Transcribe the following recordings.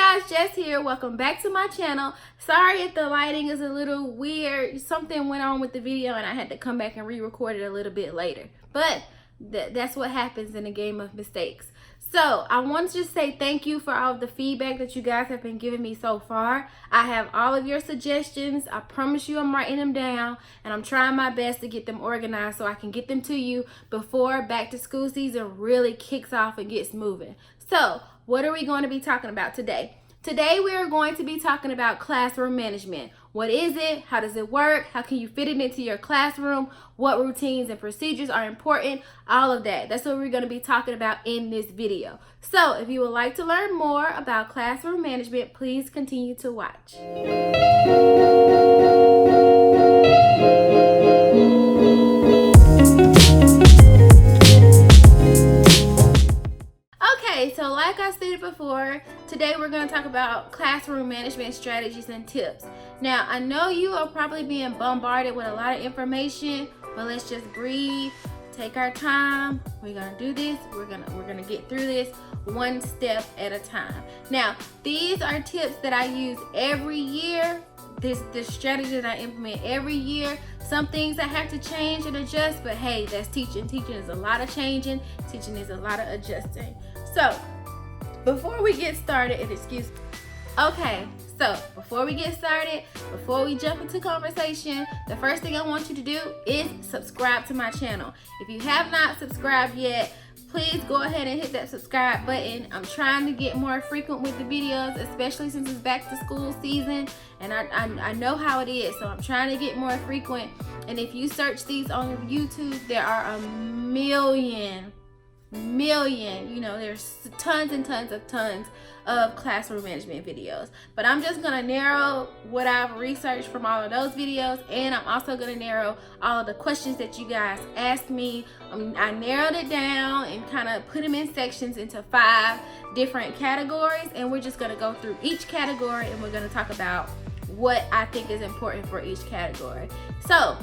guys, Jess here. Welcome back to my channel. Sorry if the lighting is a little weird. Something went on with the video and I had to come back and re-record it a little bit later. But that's what happens in a game of mistakes. So I want to just say thank you for all of the feedback that you guys have been giving me so far. I have all of your suggestions. I promise you I'm writing them down and I'm trying my best to get them organized so I can get them to you before back to school season really kicks off and gets moving. So what are we going to be talking about today? Today we are going to be talking about classroom management. What is it? How does it work? How can you fit it into your classroom? What routines and procedures are important? All of that. That's what we're going to be talking about in this video. So if you would like to learn more about classroom management, please continue to watch. So like I stated before, today we're going to talk about classroom management strategies and tips. Now, I know you are probably being bombarded with a lot of information, but let's just breathe, take our time. We're going to do this. We're going to get through this one step at a time. Now, these are tips that I use every year. This strategy that I implement every year. Some things I have to change and adjust, but hey, that's teaching. Teaching is a lot of changing. Teaching is a lot of adjusting. So, before we get started, before we get started, before we jump into conversation, the first thing I want you to do is subscribe to my channel. If you have not subscribed yet, please go ahead and hit that subscribe button. I'm trying to get more frequent with the videos, especially since it's back to school season, and I know how it is, so I'm trying to get more frequent. And if you search these on YouTube, there are a million, there's tons and tons of classroom management videos, but I'm just gonna narrow what I've researched from all of those videos, and I'm also gonna narrow all of the questions that you guys asked me. I narrowed it down and kind of put them in sections into 5 different categories, and we're just gonna go through each category and we're gonna talk about what I think is important for each category. So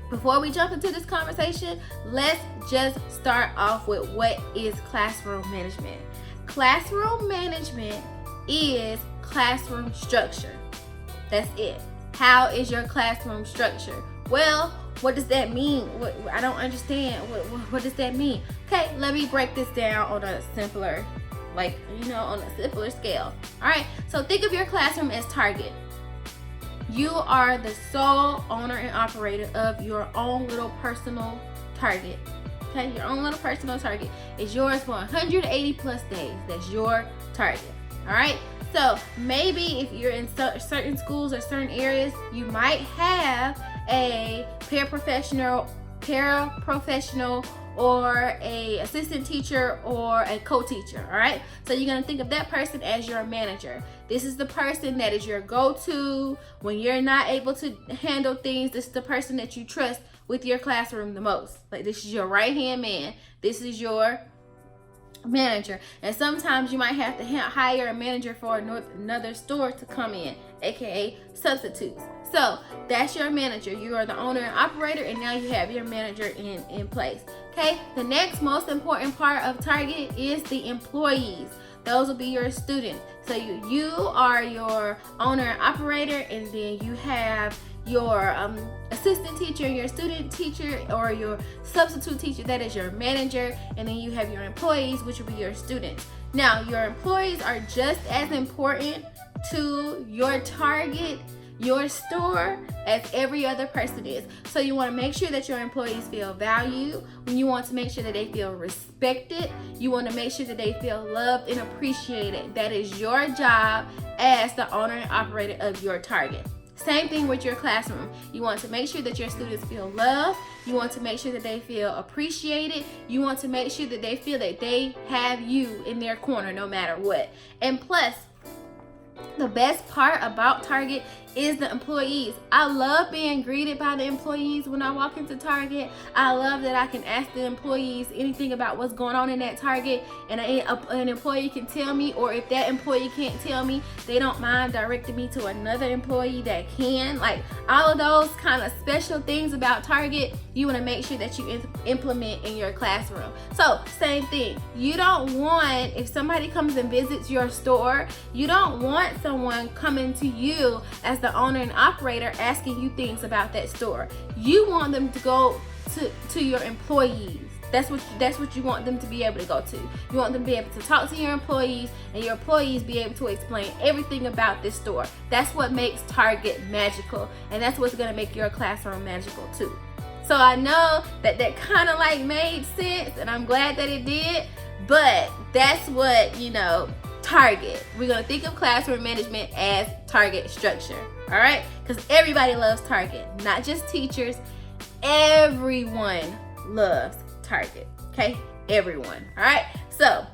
before we jump into this conversation, let's just start off with what is classroom management. Classroom management is classroom structure. That's it. How is your classroom structure? Well, what does that mean? I don't understand. What does that mean? Okay, let me break this down on a simpler, scale. All right, so think of your classroom as Target. You are the sole owner and operator of your own little personal Target. Okay, your own little personal Target is yours for 180 plus days. That's your Target. All right, so maybe if you're in certain schools or certain areas, you might have a paraprofessional or a assistant teacher or a co-teacher. All right, so you're gonna think of that person as your manager. This is the person that is your go-to when you're not able to handle things. This is the person that you trust with your classroom the most. Like, this is your right-hand man. This is your manager. And sometimes you might have to hire a manager for another store to come in, aka substitutes. So that's your manager. You are the owner and operator, and now you have your manager in place. Okay, the next most important part of Target is the employees. Those will be your students. So you are your owner and operator, and then you have your assistant teacher, your student teacher, or your substitute teacher, that is your manager, and then you have your employees, which will be your students. Now, your employees are just as important to your Target, your store, as every other person is. So you want to make sure that your employees feel valued. You want to make sure that they feel respected. You want to make sure that they feel loved and appreciated. That is your job as the owner and operator of your Target. Same thing with your classroom. You want to make sure that your students feel loved. You want to make sure that they feel appreciated. You want to make sure that they feel that they have you in their corner no matter what. And plus, The best part about Target is the employees. I love being greeted by the employees when I walk into Target. I love that I can ask the employees anything about what's going on in that Target, and an employee can tell me, or if that employee can't tell me, they don't mind directing me to another employee that can. Like, all of those kind of special things about Target, you want to make sure that you implement in your classroom. So same thing, you don't want, if somebody comes and visits your store, you don't want someone coming to you as the owner and operator asking you things about that store. You want them to go to your employees. That's what you want them to be able to go to. You want them to be able to talk to your employees, and your employees be able to explain everything about this store. That's what makes Target magical, and that's what's gonna make your classroom magical too. So I know that kind of like made sense, and I'm glad that it did, but that's what, you know, Target. We're gonna think of classroom management as Target structure, all right? Because everybody loves Target, not just teachers. Everyone loves Target, okay? Everyone, all right? So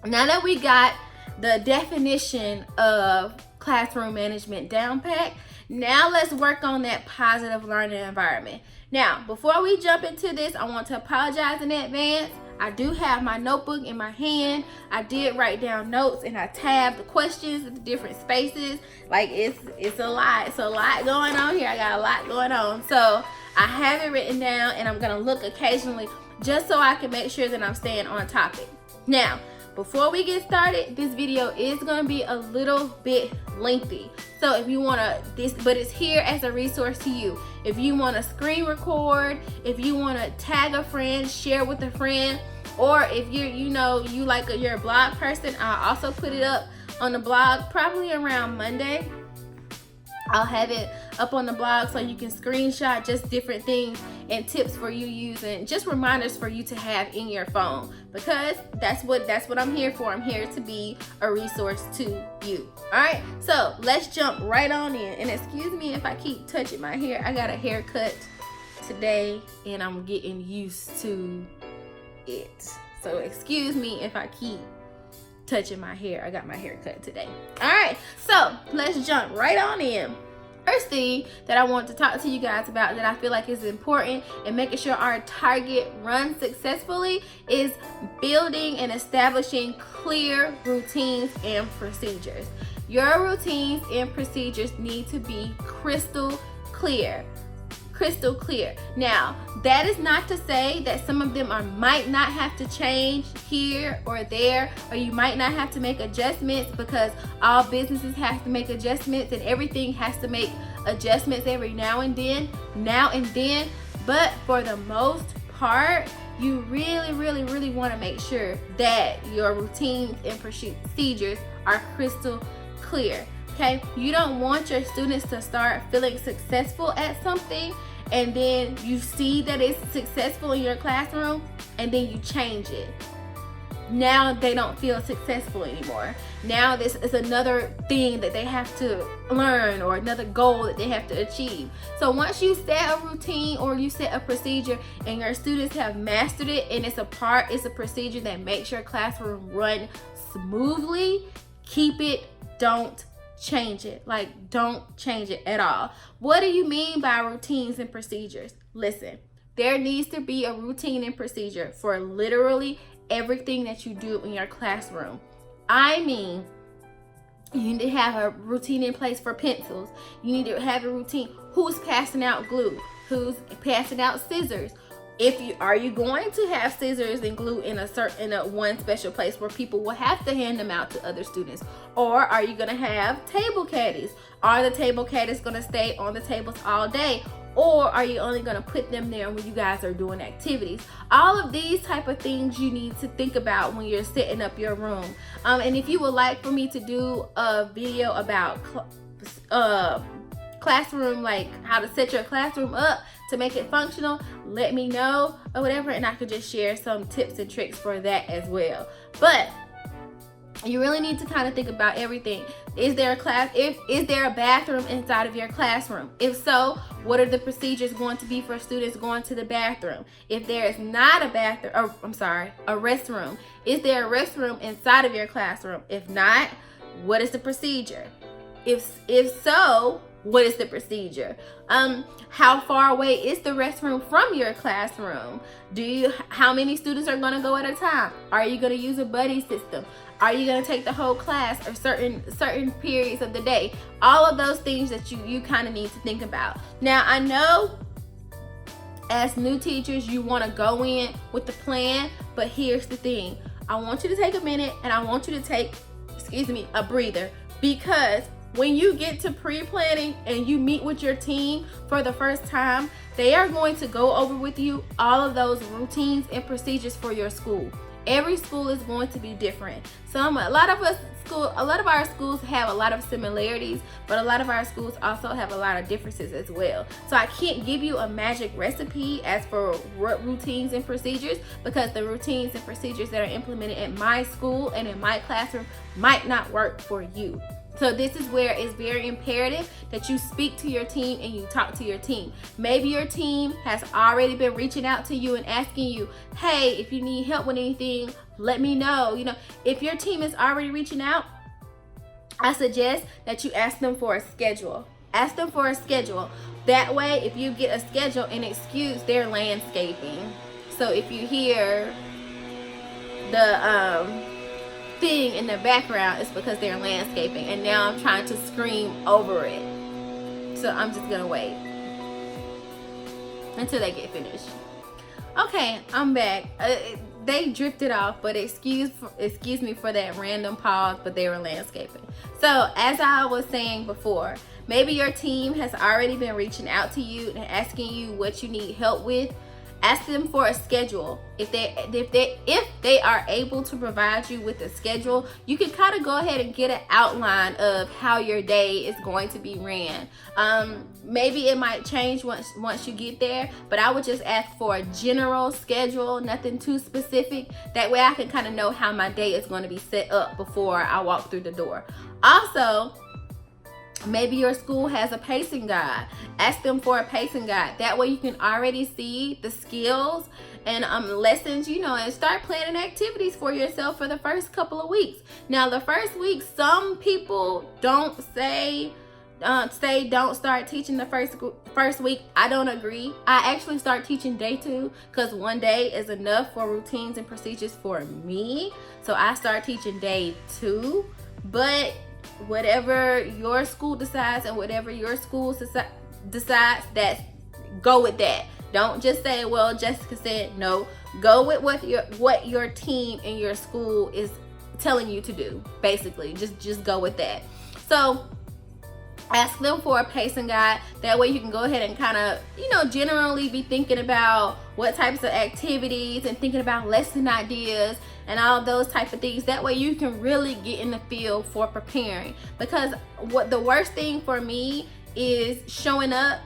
now that we got the definition of classroom management down pat, now let's work on that positive learning environment. Now, before we jump into this, I want to apologize in advance. I do have my notebook in my hand. I did write down notes, and I tabbed the questions in the different spaces. Like, it's a lot. It's a lot going on here. I got a lot going on. So I have it written down, and I'm gonna look occasionally just so I can make sure that I'm staying on topic. Now, before we get started, this video is gonna be a little bit lengthy. So if you wanna, but it's here as a resource to you. If you wanna screen record, if you wanna tag a friend, share with a friend, or if you're a blog person, I'll also put it up on the blog probably around Monday. I'll have it up on the blog so you can screenshot just different things and tips for you using, just reminders for you to have in your phone, because that's what I'm here for. I'm here to be a resource to you. All right, so let's jump right on in. And excuse me if I keep touching my hair. I got a haircut today and I'm getting used to it. So excuse me if I keep touching my hair. I got my hair cut today. All right, so let's jump right on in. First thing that I want to talk to you guys about that I feel like is important and making sure our Target runs successfully is building and establishing clear routines and procedures. Your routines and procedures need to be crystal clear. Crystal clear. Now, that is not to say that some of them might not have to change here or there, or you might not have to make adjustments, because all businesses have to make adjustments and everything has to make adjustments every now and then. But for the most part, you really want to make sure that your routines and procedures are crystal clear. Okay, you don't want your students to start feeling successful at something, and then you see that it's successful in your classroom, and then you change it. Now they don't feel successful anymore. Now this is another thing that they have to learn, or another goal that they have to achieve. So once you set a routine or you set a procedure and your students have mastered it, and it's a procedure that makes your classroom run smoothly, keep it, don't change it. Like, don't change it at all. What do you mean by routines and procedures? Listen, there needs to be a routine and procedure for literally everything that you do in your classroom. I mean, you need to have a routine in place for pencils. You need to have a routine. Who's passing out glue? Who's passing out scissors? Are you going to have scissors and glue in a one special place where people will have to hand them out to other students? Or are you going to have table caddies? Are the table caddies going to stay on the tables all day? Or are you only going to put them there when you guys are doing activities? All of these type of things you need to think about when you're setting up your room. And if you would like for me to do a video about classroom, like how to set your classroom up to make it functional, let me know or whatever, and I could just share some tips and tricks for that as well. But you really need to kind of think about everything. Is there a bathroom inside of your classroom? If so, what are the procedures going to be for students going to the bathroom? If there is not a bathroom, a restroom, is there a restroom inside of your classroom? If not, what is the procedure? If so, what is the procedure? How far away is the restroom from your classroom? How many students are going to go at a time? Are you going to use a buddy system? Are you going to take the whole class or certain periods of the day? All of those things that you kind of need to think about. Now, I know as new teachers, you want to go in with the plan, but here's the thing. I want you to take a minute and I want you to take, a breather, because when you get to pre-planning and you meet with your team for the first time, they are going to go over with you all of those routines and procedures for your school. Every school is going to be different. A lot of our schools have a lot of similarities, but a lot of our schools also have a lot of differences as well. So I can't give you a magic recipe as for what routines and procedures, because the routines and procedures that are implemented at my school and in my classroom might not work for you. So this is where it's very imperative that you speak to your team and you talk to your team. Maybe your team has already been reaching out to you and asking you, hey, if you need help with anything, let me know. If your team is already reaching out, I suggest that you ask them for a schedule. Ask them for a schedule. That way, if you get a schedule and excuse their landscaping. So if you hear the thing in the background, it's because they're landscaping, and now I'm trying to scream over it. So I'm just gonna wait until they get finished. Okay, I'm back. They drifted off, but excuse me for that random pause, but they were landscaping. So as I was saying before, maybe your team has already been reaching out to you and asking you what you need help with. Ask them for a schedule. If they are able to provide you with a schedule, you can kind of go ahead and get an outline of how your day is going to be ran. Maybe it might change once you get there, but I would just ask for a general schedule, nothing too specific. That way I can kind of know how my day is going to be set up before I walk through the door. Also, maybe your school has a pacing guide. Ask them for a pacing guide. That way you can already see the skills and lessons, and start planning activities for yourself for the first couple of weeks. Now, the first week, some people don't don't start teaching the first week. I don't agree. I actually start teaching day 2 because one day is enough for routines and procedures for me. So I start teaching day 2, but whatever your school decides and whatever your school decides, go with that. Don't just say, well, Jessica said. No, go with what your team and your school is telling you to do. Basically, just go with that. So ask them for a pacing guide. That way you can go ahead and kind of, generally be thinking about what types of activities and thinking about lesson ideas and all those type of things. That way you can really get in the field for preparing. Because what the worst thing for me is showing up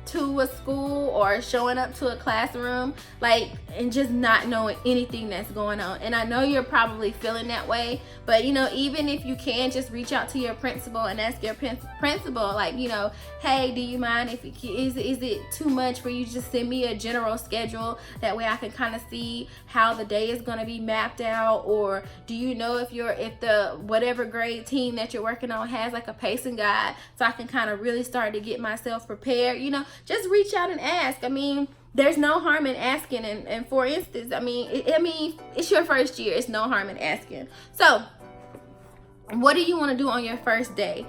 to a school or showing up to a classroom and just not knowing anything that's going on. And I know you're probably feeling that way, but even if you can, just reach out to your principal and ask your principal, hey, do you mind if is it too much for you to just send me a general schedule? That way I can kind of see how the day is going to be mapped out. Or do you know if the whatever grade team that you're working on has a pacing guide, so I can kind of really start to get myself prepared. Just reach out and ask. There's no harm in asking. And for instance, it's your first year. It's no harm in asking. So what do you want to do on your first day?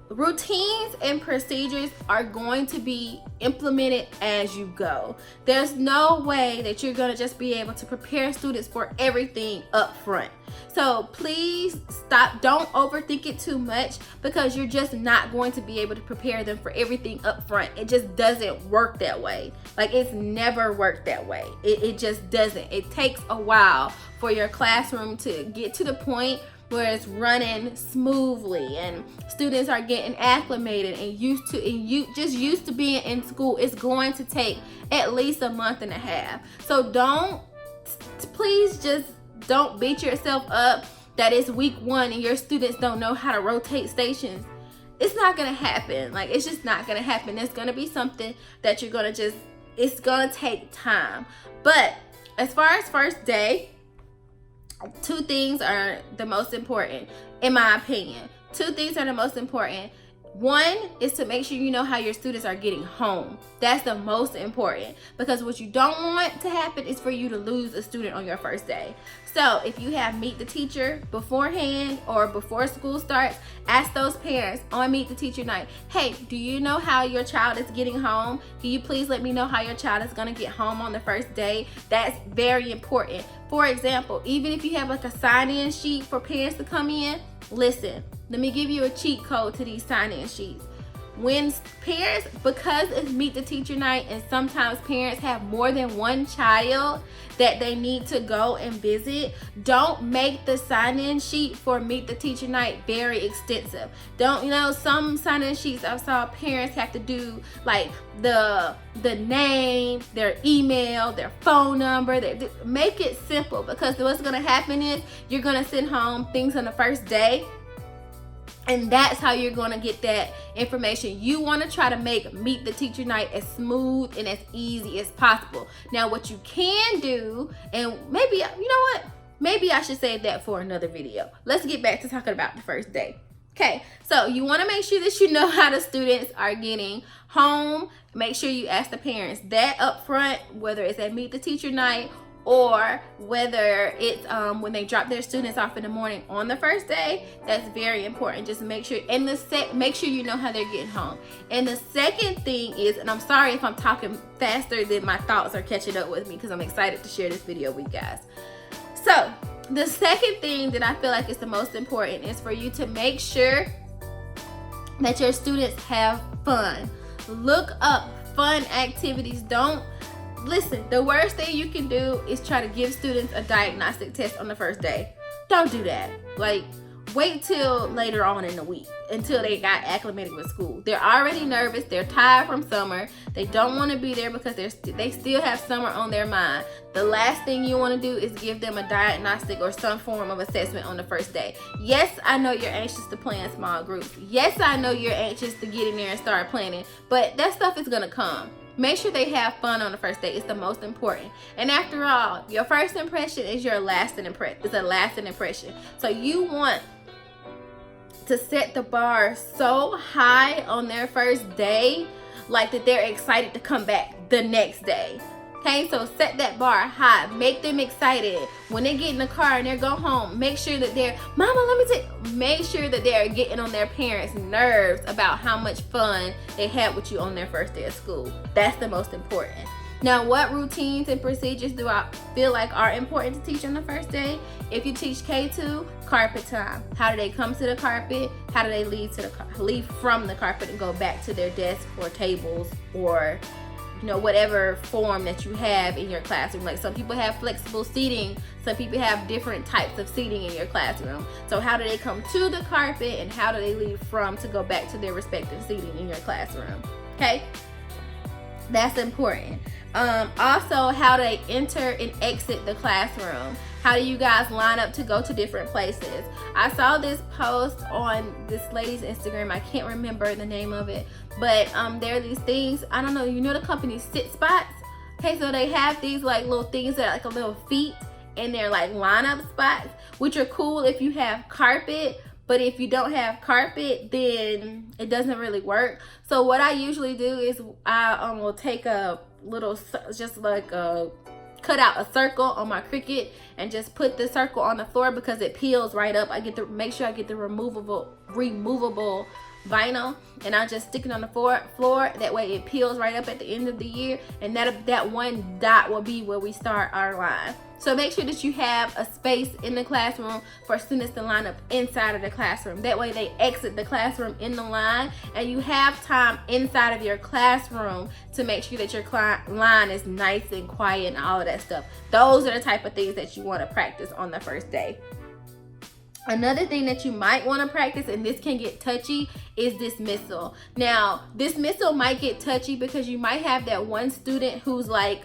Routines and procedures are going to be implemented as you go. There's no way that you're going to just be able to prepare students for everything up front. So please stop. Don't overthink it too much, because you're just not going to be able to prepare them for everything up front. It just doesn't work that way. It's never worked that way. It just doesn't. It takes a while for your classroom to get to the point where it's running smoothly and students are getting acclimated and used to being in school. It's going to take at least a month and a half. So please just don't beat yourself up that it's week 1 and your students don't know how to rotate stations. It's not gonna happen. It's just not gonna happen. It's gonna be something that you're gonna it's gonna take time. But as far as first day, Two things are the most important, in my opinion. Two things are the most important. One is to make sure you know how your students are getting home. That's the most important, because what you don't want to happen is for you to lose a student on your first day. So if you have meet the teacher beforehand or before school starts, ask those parents on meet the teacher night, hey, do you know how your child is getting home? Can you please let me know how your child is going to get home on the first day? That's very important. For example, even if you have like a sign-in sheet for parents to come in, listen, let me give you a cheat code to these sign-in sheets. When parents, because it's meet the teacher night and sometimes parents have more than one child that they need to go and visit, don't make the sign-in sheet for meet the teacher night very extensive. Don't, you know, some sign-in sheets I saw parents have to do like the name, their email, their phone number. Make it simple, because what's gonna happen is you're gonna send home things on the first day, and that's how you're going to get that information. You want to try to make meet the teacher night as smooth and as easy as possible. Now, what you can do, and maybe, you know what? Maybe I should save that for another video. Let's get back to talking about the first day. Okay, so you want to make sure that you know how the students are getting home. Make sure you ask the parents that up front, whether it's at meet the teacher night or whether it's when they drop their students off in the morning on the first day. That's very important. Just make sure, and make sure you know how they're getting home. And the second thing is, and I'm sorry if I'm talking faster than my thoughts are catching up with me, because I'm excited to share this video with you guys. So the second thing that I feel like is the most important is for you to make sure that your students have fun. Look up fun activities. Listen, the worst thing you can do is try to give students a diagnostic test on the first day. Don't do that. Like, wait till later on in the week, until they got acclimated with school. They're already nervous. They're tired from summer. They don't want to be there because they still have summer on their mind. The last thing you want to do is give them a diagnostic or some form of assessment on the first day. Yes, I know you're anxious to play in small groups. Yes, I know you're anxious to get in there and start planning, but that stuff is going to come. Make sure they have fun on the first day. It's the most important. And after all, your first impression is your lasting impression. It's a lasting impression. So you want to set the bar so high on their first day, like that they're excited to come back the next day. Okay, so set that bar high. Make them excited. When they get in the car and they go home, make sure that make sure that they're getting on their parents' nerves about how much fun they had with you on their first day of school. That's the most important. Now, what routines and procedures do I feel like are important to teach on the first day? If you teach K2, carpet time. How do they come to the carpet? How do they leave from the carpet and go back to their desk or tables, or whatever form that you have in your classroom? Like, some people have flexible seating, some people have different types of seating in your classroom. So how do they come to the carpet, and how do they leave from to go back to their respective seating in your classroom? Okay, that's important. Also, how they enter and exit the classroom. How do you guys line up to go to different places? I saw this post on this lady's Instagram. I can't remember the name of it, but there are these things, I don't know, the company Sit Spots? Okay, so they have these like little things that are like a little feet, and they're like lineup spots, which are cool if you have carpet. But if you don't have carpet, then it doesn't really work. So what I usually do is I will take a little, just like cut out a circle on my Cricut and just put the circle on the floor, because it peels right up. Make sure I get the removable vinyl, and I just stick it on the floor. That way it peels right up at the end of the year, and that one dot will be where we start our line. So make sure that you have a space in the classroom for students to line up inside of the classroom. That way they exit the classroom in the line, and you have time inside of your classroom to make sure that your line is nice and quiet and all of that stuff. Those are the type of things that you want to practice on the first day. Another thing that you might want to practice, and this can get touchy, is dismissal. Now, dismissal might get touchy because you might have that one student who's like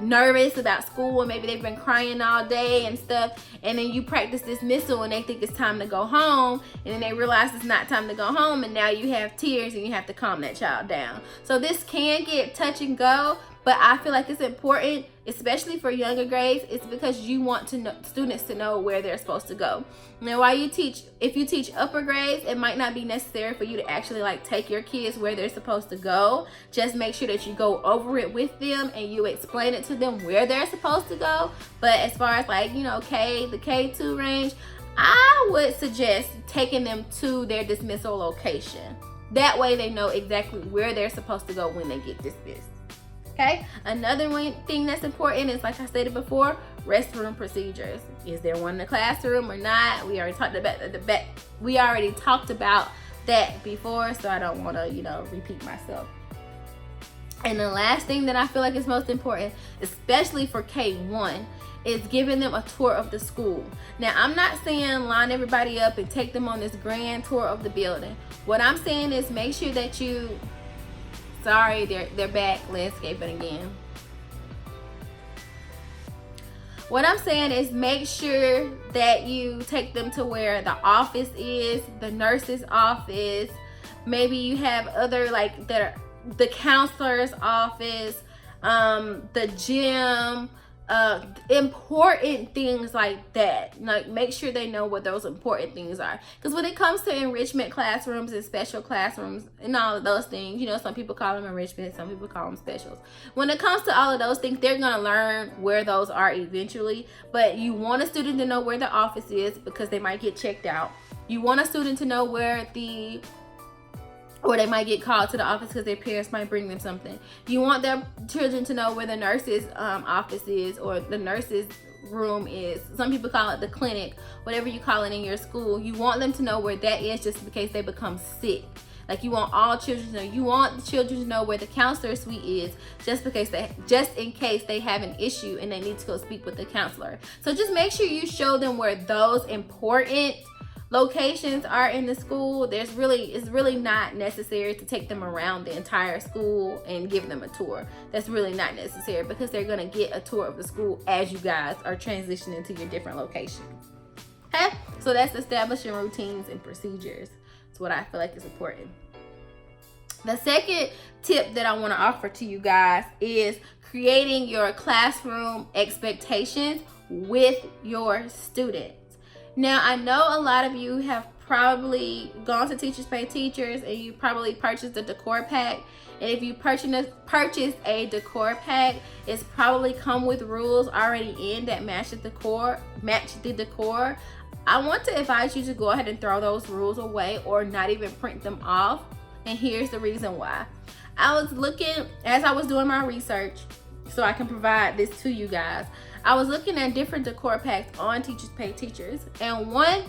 nervous about school, and maybe they've been crying all day and stuff, and then you practice dismissal and they think it's time to go home, and then they realize it's not time to go home, and now you have tears and you have to calm that child down. So this can get touch and go, but I feel like it's important especially for younger grades, it's because you want students to know where they're supposed to go. Now, if you teach upper grades, it might not be necessary for you to actually like take your kids where they're supposed to go. Just make sure that you go over it with them and you explain it to them where they're supposed to go. But as far as like, the K2 range, I would suggest taking them to their dismissal location. That way they know exactly where they're supposed to go when they get dismissed. Okay, another thing that's important is, like I stated before, restroom procedures. Is there one in the classroom or not? We already talked about that before, so I don't want to, repeat myself. And the last thing that I feel like is most important, especially for K1, is giving them a tour of the school. Now, I'm not saying line everybody up and take them on this grand tour of the building. What I'm saying is make sure that you, sorry, they're back landscaping again. What I'm saying is make sure that you take them to where the office is, the nurse's office. Maybe you have other like the counselor's office, the gym, important things like that. Like, make sure they know what those important things are, because when it comes to enrichment classrooms and special classrooms and all of those things, some people call them enrichment, some people call them specials. When it comes to all of those things, they're going to learn where those are eventually. But you want a student to know where the office is, because they might get checked out. You want a student to know or they might get called to the office because their parents might bring them something. You want their children to know where the nurse's office is, or the nurse's room is. Some people call it the clinic, whatever you call it in your school. You want them to know where that is, just in case they become sick. Like, you want all children to know. You want the children to know where the counselor suite is, just in case they have an issue and they need to go speak with the counselor. So just make sure you show them where those important locations are in the school. It's really not necessary to take them around the entire school and give them a tour. That's really not necessary, because they're going to get a tour of the school as you guys are transitioning to your different locations. Okay, so that's establishing routines and procedures. It's what I feel like is important. The second tip that I want to offer to you guys is creating your classroom expectations with your students. Now, I know a lot of you have probably gone to Teachers Pay Teachers and you probably purchased a decor pack. And if you purchase a decor pack, it's probably come with rules already in that match the decor. I want to advise you to go ahead and throw those rules away, or not even print them off. And here's the reason why. I was looking, as I was doing my research, so I can provide this to you guys, I was looking at different decor packs on Teachers Pay Teachers, and one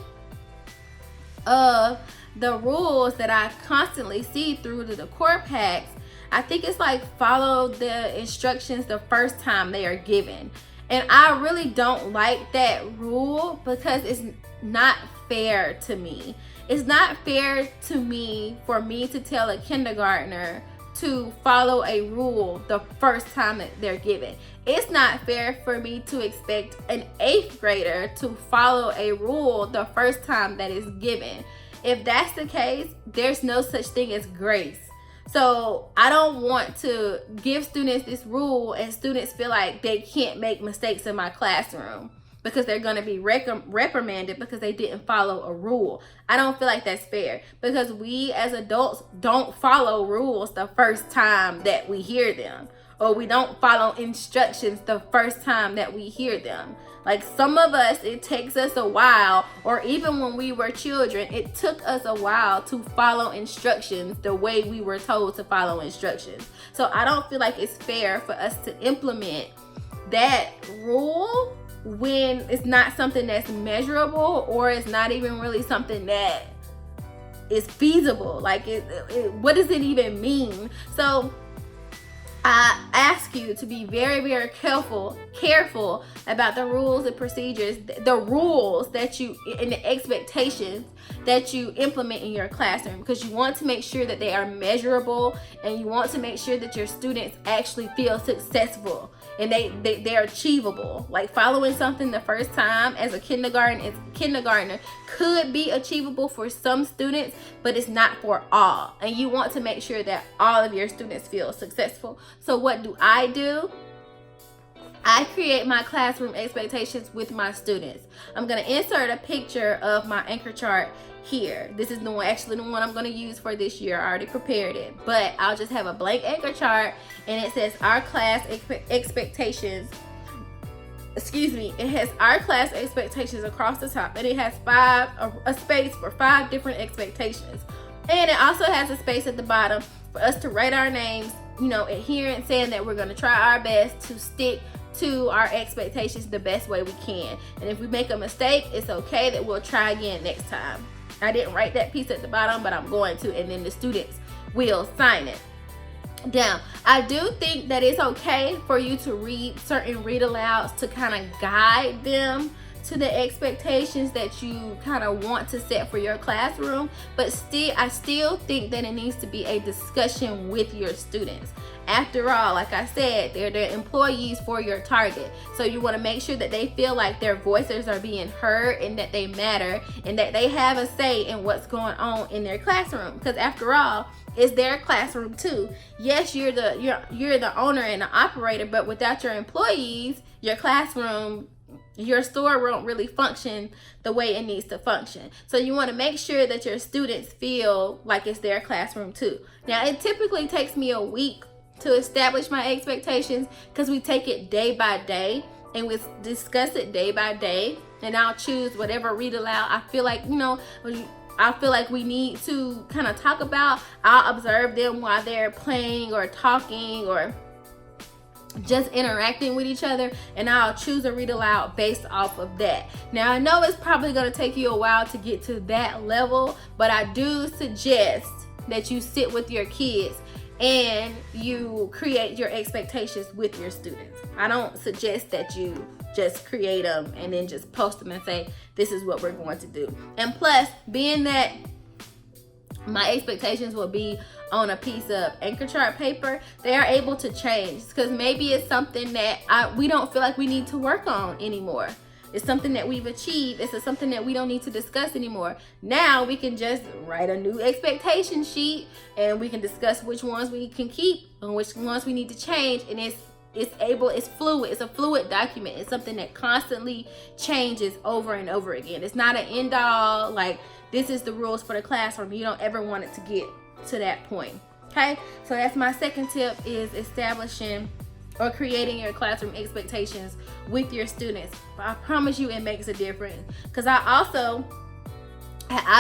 of the rules that I constantly see through the decor packs, I think it's like, follow the instructions the first time they are given. And I really don't like that rule, because it's not fair to me. It's not fair to me for me to tell a kindergartner to follow a rule the first time that they're given. It's not fair for me to expect an 8th grader to follow a rule the first time that is given. If that's the case, there's no such thing as grace. So I don't want to give students this rule and students feel like they can't make mistakes in my classroom because they're going to be reprimanded because they didn't follow a rule. I don't feel like that's fair, because we as adults don't follow rules the first time that we hear them, or we don't follow instructions the first time that we hear them. Like, some of us, it takes us a while, or even when we were children, it took us a while to follow instructions the way we were told to follow instructions. So I don't feel like it's fair for us to implement that rule when it's not something that's measurable, or it's not even really something that is feasible. Like, what does it even mean? So I ask you to be very, very careful about the rules and procedures, the rules that you, and the expectations that you implement in your classroom, because you want to make sure that they are measurable, and you want to make sure that your students actually feel successful and they're achievable. Like, following something the first time as a kindergartner could be achievable for some students, but it's not for all. And you want to make sure that all of your students feel successful. So what do? I create my classroom expectations with my students. I'm going to insert a picture of my anchor chart here. This is the one I'm going to use for this year. I already prepared it, but I'll just have a blank anchor chart, and it says our class expectations. Excuse me, it has our class expectations across the top, and it has a space for 5 different expectations. And it also has a space at the bottom for us to write our names, adherent, saying that we're going to try our best to stick to our expectations the best way we can. And if we make a mistake, it's okay, that we'll try again next time. I didn't write that piece at the bottom, but I'm going to, and then the students will sign it. Now, I do think that it's okay for you to read certain read alouds to kind of guide them to the expectations that you kind of want to set for your classroom, but I still think that it needs to be a discussion with your students. After all, like I said, they're the employees for your target, so you want to make sure that they feel like their voices are being heard and that they matter and that they have a say in what's going on in their classroom, because after all, it's their classroom too. Yes, you're the owner and the operator, but without your employees, your classroom, your store won't really function the way it needs to function. So you want to make sure that your students feel like it's their classroom too. Now, it typically takes me a week to establish my expectations, because we take it day by day and we discuss it day by day, and I'll choose whatever read aloud I feel like, we need to kind of talk about. I'll observe them while they're playing or talking or just interacting with each other, and I'll choose a read aloud based off of that. Now, I know it's probably going to take you a while to get to that level, but I do suggest that you sit with your kids and you create your expectations with your students. I don't suggest that you just create them and then just post them and say, this is what we're going to do. And plus, being that my expectations will be on a piece of anchor chart paper, they are able to change, because maybe it's something that we don't feel like we need to work on anymore. It's something that we've achieved. It's something that we don't need to discuss anymore. Now we can just write a new expectation sheet, and we can discuss which ones we can keep and which ones we need to change. And it's fluid. It's a fluid document. It's something that constantly changes over and over again. It's not an end all, like this is the rules for the classroom. You don't ever want it to get to that point. Okay, so that's my second tip, is establishing or creating your classroom expectations with your students. I promise you it makes a difference, because I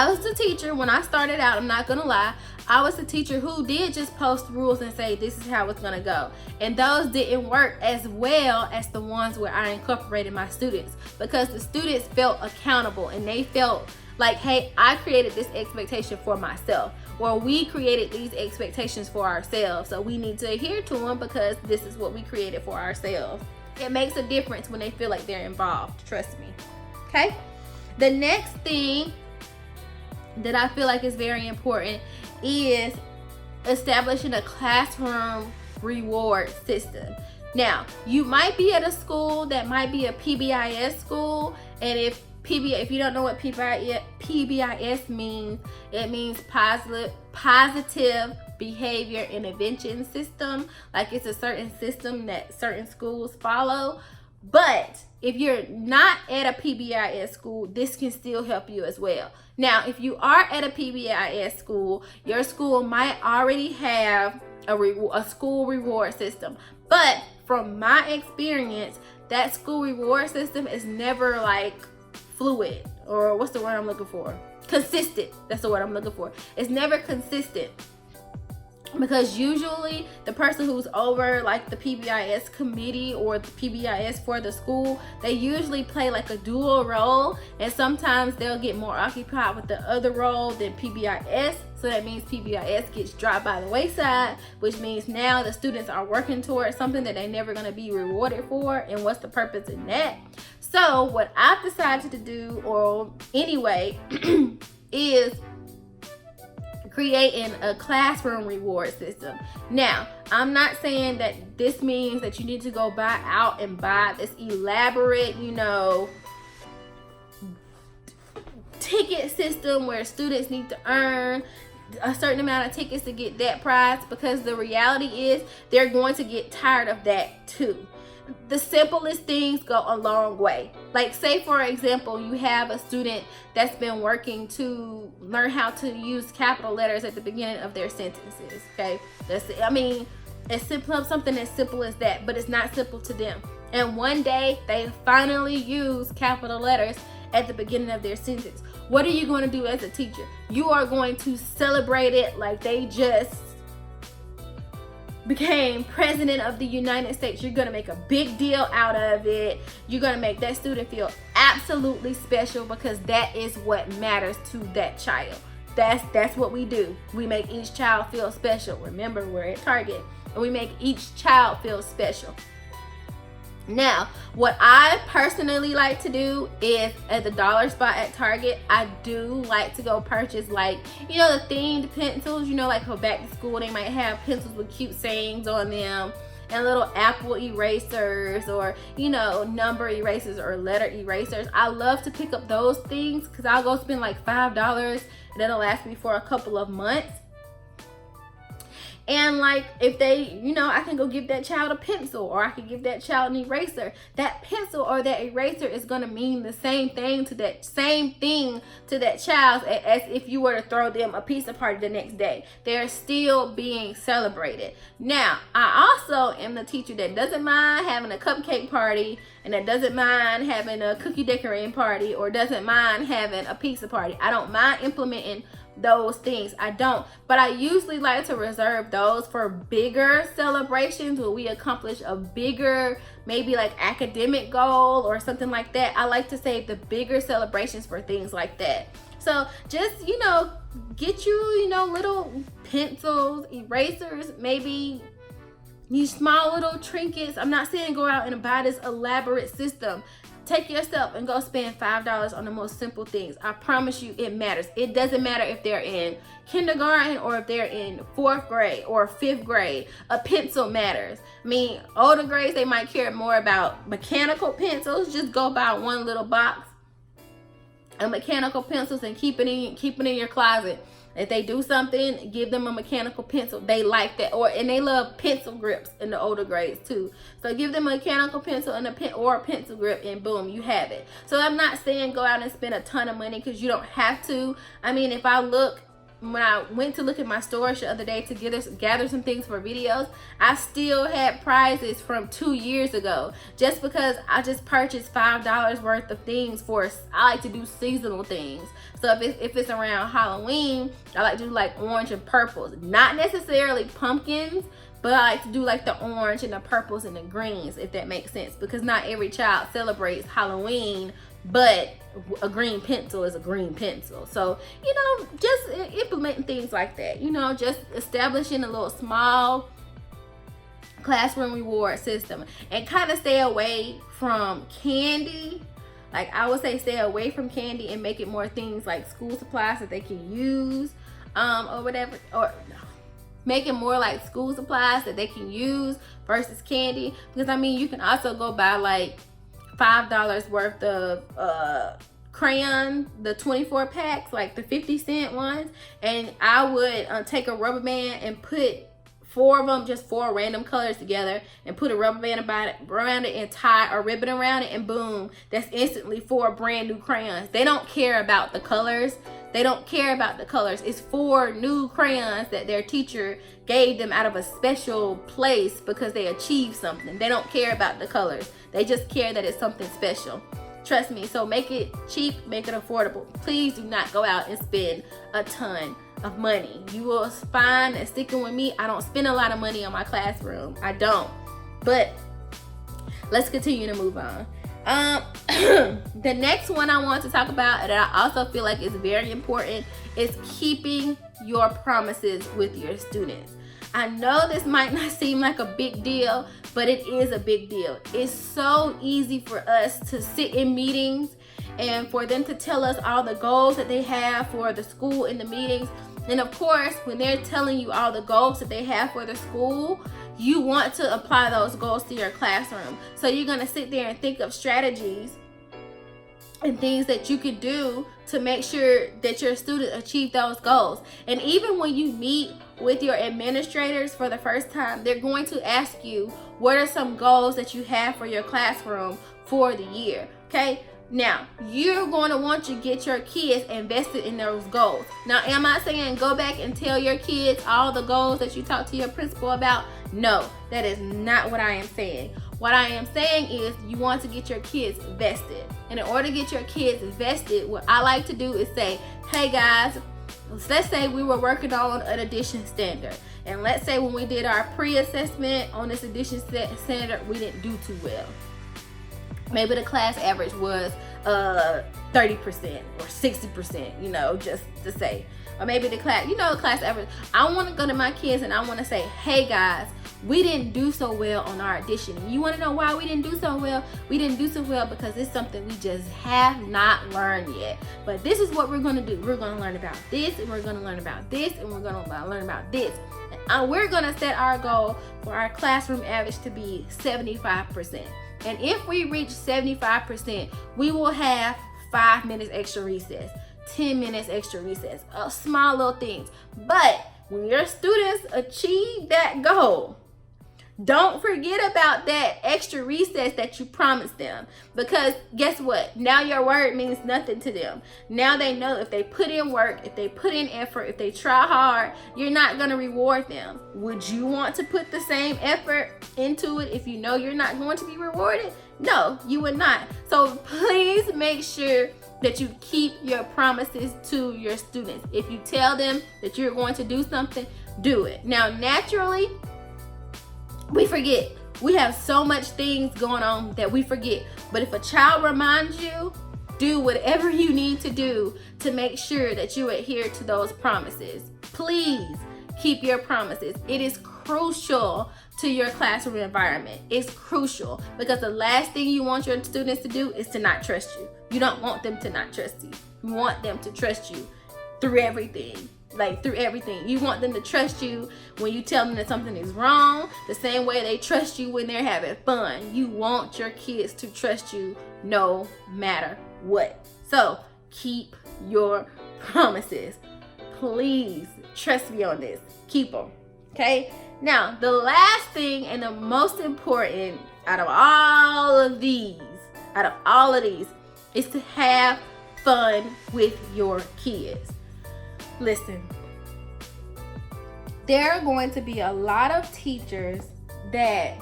was the teacher when I started out. I'm not gonna lie, I was the teacher who did just post rules and say this is how it's gonna go, and those didn't work as well as the ones where I incorporated my students, because the students felt accountable and they felt like, hey, I created this expectation for myself, or we created these expectations for ourselves, so we need to adhere to them because this is what we created for ourselves. It makes a difference when they feel like they're involved, trust me. Okay, the next thing that I feel like is very important is establishing a classroom reward system. Now, you might be at a school that might be a PBIS school, and if you don't know what PBIS means, it means positive behavior intervention system. Like, it's a certain system that certain schools follow. But if you're not at a PBIS school, this can still help you as well. Now, if you are at a PBIS school, your school might already have a school reward system. But from my experience, that school reward system is never like fluid, or what's the word I'm looking for? Consistent. That's the word I'm looking for. It's never consistent, because usually the person who's over like the PBIS committee or the PBIS for the school, they usually play like a dual role, and sometimes they'll get more occupied with the other role than PBIS. So that means PBIS gets dropped by the wayside, which means now the students are working towards something that they're never going to be rewarded for. And what's the purpose in that? So what I've decided to do, or anyway, is creating a classroom reward system. Now, I'm not saying that this means that you need to go out and buy this elaborate, ticket system where students need to earn a certain amount of tickets to get that prize, because the reality is they're going to get tired of that too. the simplest things go a long way. Like, say for example, you have a student that's been working to learn how to use capital letters at the beginning of their sentences. Okay, it's simple, something as simple as that, but it's not simple to them. And one day they finally use capital letters at the beginning of their sentence. What are you going to do as a teacher? You are going to celebrate it like they just became president of the United States. You're going to make a big deal out of it. You're going to make that student feel absolutely special, because that is what matters to that child. That's what we do. We make each child feel special. Remember, we're at Target, and we make each child feel special. Now, what I personally like to do is, at the dollar spot at Target, I do like to go purchase, like, you know, the themed pencils. You know, like for back to school, they might have pencils with cute sayings on them, and little apple erasers, or, you know, number erasers or letter erasers. I love to pick up those things because I'll go spend like $5 and that'll last me for a couple of months. And like, if they, you know, I can go give that child a pencil, or I can give that child an eraser. That pencil or that eraser is going to mean the same thing to that child as if you were to throw them a pizza party the next day. They're still being celebrated. Now, I also am the teacher that doesn't mind having a cupcake party, and that doesn't mind having a cookie decorating party, or doesn't mind having a pizza party. I don't mind implementing those things. I don't, but I usually like to reserve those for bigger celebrations where we accomplish a bigger, maybe like academic goal or something like that. I like to save the bigger celebrations for things like that. So just, you know, get you, you know, little pencils, erasers, maybe these small little trinkets. I'm not saying go out and buy this elaborate system. Take yourself and go spend $5 on the most simple things. I promise you, it matters. It doesn't matter if they're in kindergarten or if they're in 4th grade or 5th grade. A pencil matters. I mean, older grades, they might care more about mechanical pencils. Just go buy one little box of mechanical pencils and keep it in your closet. If they do something, give them a mechanical pencil. They like that. And they love pencil grips in the older grades too. So give them a mechanical pencil and a pencil grip, and boom, you have it. So I'm not saying go out and spend a ton of money, because you don't have to. I mean, when I went to look at my storage the other day to gather some things for videos, I still had prizes from 2 years ago, just because I just purchased $5 worth of things I like to do seasonal things. So if it's around Halloween, I like to do like orange and purples. Not necessarily pumpkins, but I like to do like the orange and the purples and the greens, if that makes sense, because not every child celebrates Halloween, but a green pencil is a green pencil. So, you know, just implementing things like that, you know, just establishing a little small classroom reward system, and kind of stay away from candy. Like, I would say stay away from candy and make it more things like school supplies that they can use, or whatever, or make it more like school supplies that they can use versus candy. Because I mean, you can also go buy like $5 worth of crayon, the 24 packs, like the 50-cent ones, and I would take a rubber band and put 4 of them, just 4 random colors together, and put a rubber band around it and tie a ribbon around it, and boom, that's instantly 4 brand new crayons. They don't care about the colors. They don't care about the colors. It's 4 new crayons that their teacher gave them out of a special place because they achieved something. They don't care about the colors. They just care that it's something special. Trust me. So make it cheap, make it affordable. Please do not go out and spend a ton of money. You will find that sticking with me, I don't spend a lot of money on my classroom. I don't. But let's continue to move on. The next one I want to talk about, and I also feel like is very important, is keeping your promises with your students. I know this might not seem like a big deal, but it is a big deal. It's so easy for us to sit in meetings and for them to tell us all the goals that they have for the school in the meetings. And of course, when they're telling you all the goals that they have for the school, you want to apply those goals to your classroom. So you're going to sit there and think of strategies and things that you can do to make sure that your students achieve those goals. And even when you meet with your administrators for the first time, they're going to ask you, what are some goals that you have for your classroom for the year? Okay, now you're going to want to get your kids invested in those goals. Now, am I saying go back and tell your kids all the goals that you talked to your principal about? No, that is not what I am saying. What I am saying is you want to get your kids vested. And in order to get your kids vested, what I like to do is say, hey guys, let's say we were working on an addition standard. And let's say when we did our pre-assessment on this addition standard, we didn't do too well. Maybe the class average was 30% or 60%, you know, just to say. Or maybe the class average. I want to go to my kids and I want to say, hey guys, we didn't do so well on our addition. And you want to know why we didn't do so well? We didn't do so well because it's something we just have not learned yet. But this is what we're going to do. We're going to learn about this, and we're going to learn about this, and we're going to learn about this. And we're going to set our goal for our classroom average to be 75%. And if we reach 75%, we will have 5 minutes extra recess, 10 minutes extra recess, small little things. But when your students achieve that goal, don't forget about that extra recess that you promised them, because guess what? Now your word means nothing to them. Now they know if they put in work, if they put in effort, if they try hard, you're not going to reward them. Would you want to put the same effort into it if you know you're not going to be rewarded? No, you would not. So please make sure that you keep your promises to your students. If you tell them that you're going to do something, do it. Now, naturally, we forget. We have so much things going on that we forget. But if a child reminds you, do whatever you need to do to make sure that you adhere to those promises. Please keep your promises. It is crucial to your classroom environment. It's crucial because the last thing you want your students to do is to not trust you. You don't want them to not trust you. You want them to trust you through everything. Through everything. You want them to trust you when you tell them that something is wrong, the same way they trust you when they're having fun. You want your kids to trust you no matter what. So keep your promises. Please trust me on this. Keep them. Okay? Now, the last thing and the most important out of all of these is to have fun with your kids. Listen, there are going to be a lot of teachers that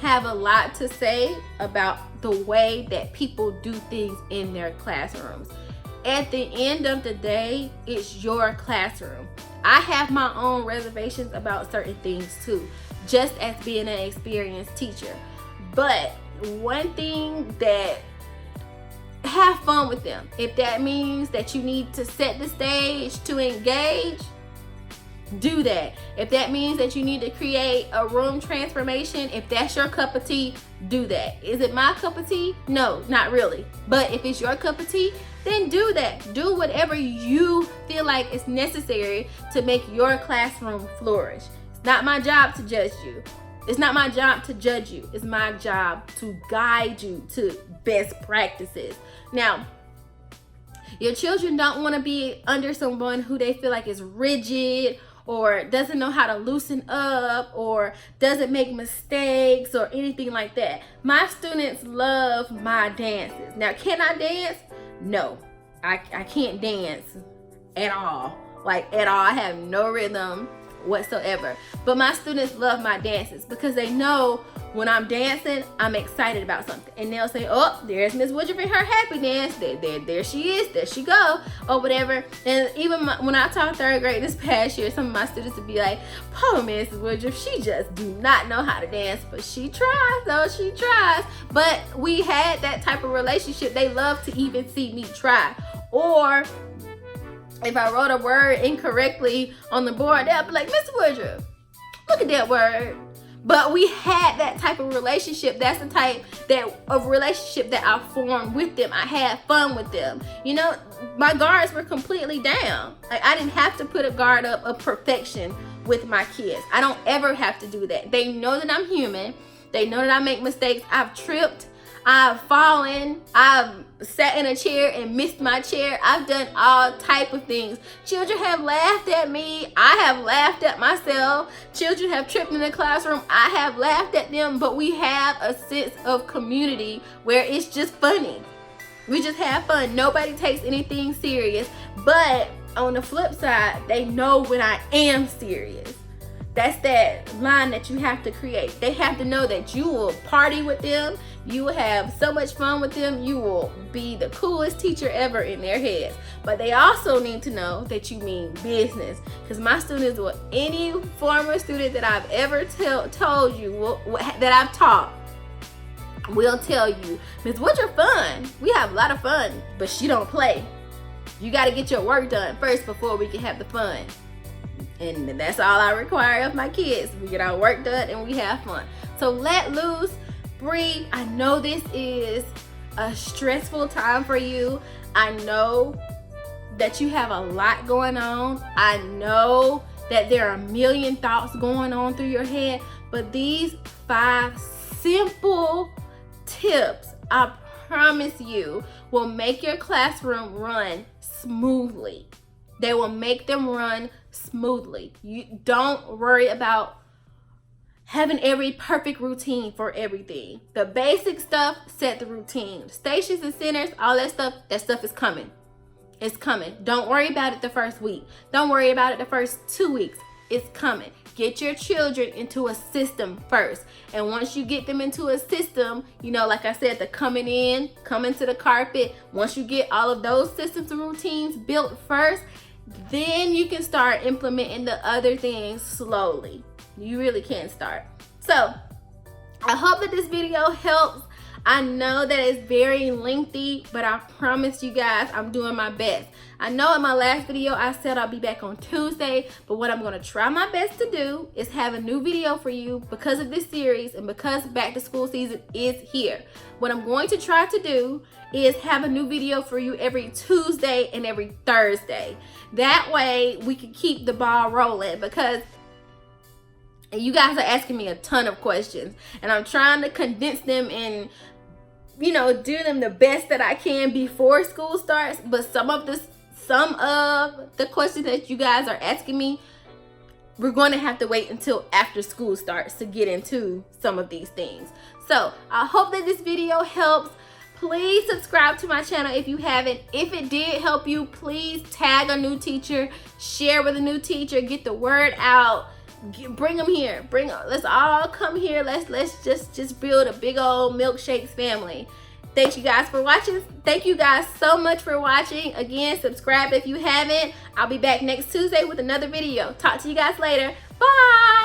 have a lot to say about the way that people do things in their classrooms. At the end of the day, it's your classroom. I have my own reservations about certain things too, just as being an experienced teacher. But one thing that have fun with them. If that means that you need to set the stage to engage, do that. If that means that you need to create a room transformation, if that's your cup of tea, do that. Is it my cup of tea? No, not really. But if it's your cup of tea, then do that. Do whatever you feel like is necessary to make your classroom flourish. It's not my job to judge you. It's not my job to judge you. It's my job to guide you to best practices. Now, your children don't want to be under someone who they feel like is rigid or doesn't know how to loosen up or doesn't make mistakes or anything like that. My students love my dances. Now, can I dance? No, I can't dance at all. At all. I have no rhythm whatsoever. But my students love my dances because they know when I'm dancing, I'm excited about something. And they'll say, oh, there's Miss Woodruff in her happy dance. There she is. There she go. Or whatever. And even when I taught third grade this past year, some of my students would be like, poor Miss Woodruff, she just do not know how to dance. But she tries, though. She tries. But we had that type of relationship. They love to even see me try. Or if I wrote a word incorrectly on the board, they'll be like, Miss Woodruff, look at that word. But we had that type of relationship. That's the type of relationship that I formed with them. I had fun with them. You know, my guards were completely down. I didn't have to put a guard up of perfection with my kids. I don't ever have to do that. They know that I'm human. They know that I make mistakes. I've tripped. I've fallen, I've sat in a chair and missed my chair. I've done all type of things. Children have laughed at me. I have laughed at myself. Children have tripped in the classroom. I have laughed at them, but we have a sense of community where it's just funny. We just have fun. Nobody takes anything serious. But on the flip side, they know when I am serious. That's that line that you have to create. They have to know that you will party with them. You will have so much fun with them. You will be the coolest teacher ever in their heads. But they also need to know that you mean business. Because my students, or any former student that I've ever told you, that I've taught, will tell you, Miss Woodruff fun. We have a lot of fun, but she don't play. You got to get your work done first before we can have the fun. And that's all I require of my kids. We get our work done and we have fun. So let loose, breathe. I know this is a stressful time for you. I know that you have a lot going on. I know that there are a million thoughts going on through your head, but these 5 simple tips, I promise you, will make your classroom run smoothly. They will make them run smoothly. You don't worry about having every perfect routine for everything. The basic stuff, set the routine. Stations and centers, all that stuff is coming. It's coming. Don't worry about it the first week. Don't worry about it the first 2 weeks. It's coming. Get your children into a system first. And once you get them into a system, you know, like I said, the coming to the carpet, once you get all of those systems and routines built first, then you can start implementing the other things slowly. You really can start. So I hope that this video helps. I know that it's very lengthy, but I promise you guys I'm doing my best. I know in my last video I said I'll be back on Tuesday, but what I'm going to try my best to do is have a new video for you because of this series and because back to school season is here. What I'm going to try to do is have a new video for you every Tuesday and every Thursday. That way we can keep the ball rolling, because you guys are asking me a ton of questions and I'm trying to condense them and, you know, do them the best that I can before school starts. But some of the questions that you guys are asking me, we're going to have to wait until after school starts to get into some of these things. So I hope that this video helps. Please subscribe to my channel if you haven't. If it did help you, please tag a new teacher, share with a new teacher, get the word out. Bring them here. Let's all come here. Let's just build a big old milkshakes family. Thank you guys for watching. Thank you guys so much for watching. Again, subscribe if you haven't. I'll be back next Tuesday with another video. Talk to you guys later. Bye.